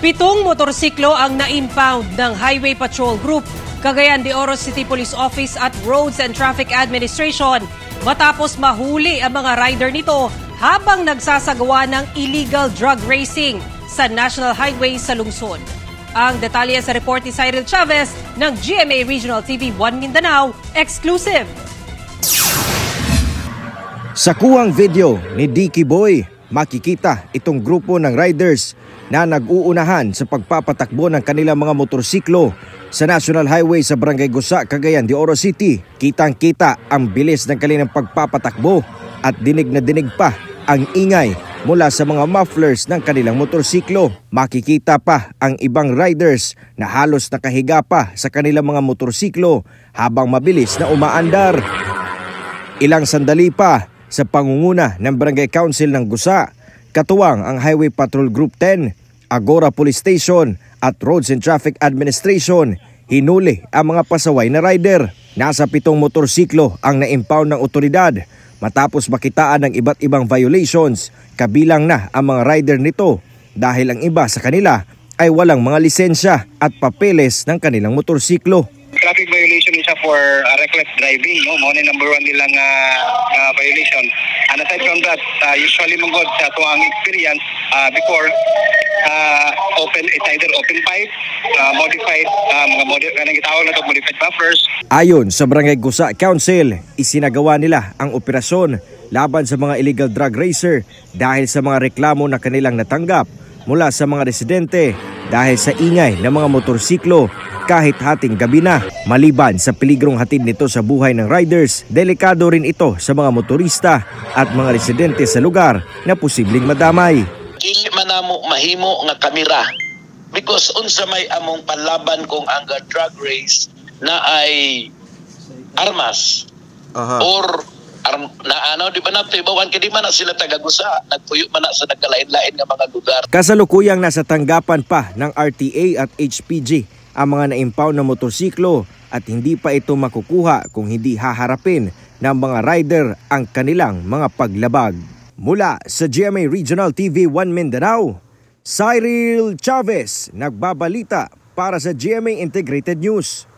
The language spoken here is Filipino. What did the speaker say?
7 motorsiklo ang na-impound ng Highway Patrol Group, Cagayan de Oro City Police Office at Roads and Traffic Administration matapos mahuli ang mga rider nito habang nagsasagawa ng illegal drug racing sa National Highway sa lungsod. Ang detalye sa report ni Cyril Chavez ng GMA Regional TV 1 Mindanao, exclusive. Sa kuwang video ni Dicky Boy, makikita itong grupo ng riders na nag-uunahan sa pagpapatakbo ng kanilang mga motorsiklo sa National Highway sa Barangay Gusa, Cagayan de Oro City. Kitang-kita ang bilis ng kanilang pagpapatakbo at dinig na dinig pa ang ingay mula sa mga mufflers ng kanilang motorsiklo. Makikita pa ang ibang riders na halos nakahiga pa sa kanilang mga motorsiklo habang mabilis na umaandar. Ilang sandali pa sa pangunguna ng Barangay Council ng Gusa, katuwang ang Highway Patrol Group 10, Agora Police Station at Roads and Traffic Administration, hinuli ang mga pasaway na rider. Nasa 7 motorsiklo ang na-impound ng otoridad matapos makitaan ng iba't ibang violations, kabilang na ang mga rider nito dahil ang iba sa kanila ay walang mga lisensya at papeles ng kanilang motorsiklo. Traffic violation isa for reckless driving, no? Mo na number 1 nilang violation. And aside from that, usually mong god sa tuwang experience before it's either open pipe, modified, mga gitawag na to modified buffers. Ayon sa Barangay Gusa Council, isinagawa nila ang operasyon laban sa mga illegal drug racer dahil sa mga reklamo na kanilang natanggap mula sa mga residente dahil sa ingay ng mga motorsiklo kahit hating gabi na. Maliban sa peligrong hatid nito sa buhay ng riders, delikado rin ito sa mga motorista at mga residente sa lugar na posibleng madamay. Dili man namo mahimo nga kamera because unsa may among panlaban kung ang drug race na ay armas or di ba nato ibawan kay di man na sila tagagusa, nagpuyo man na sa nagkalain-lain nga mga lugar. Kasalukuyang nasa tanggapan pa ng RTA at HPG ang mga na-impound na motorsiklo at hindi pa ito makukuha kung hindi haharapin ng mga rider ang kanilang mga paglabag. Mula sa GMA Regional TV 1 Mindanao, Cyril Chavez nagbabalita para sa GMA Integrated News.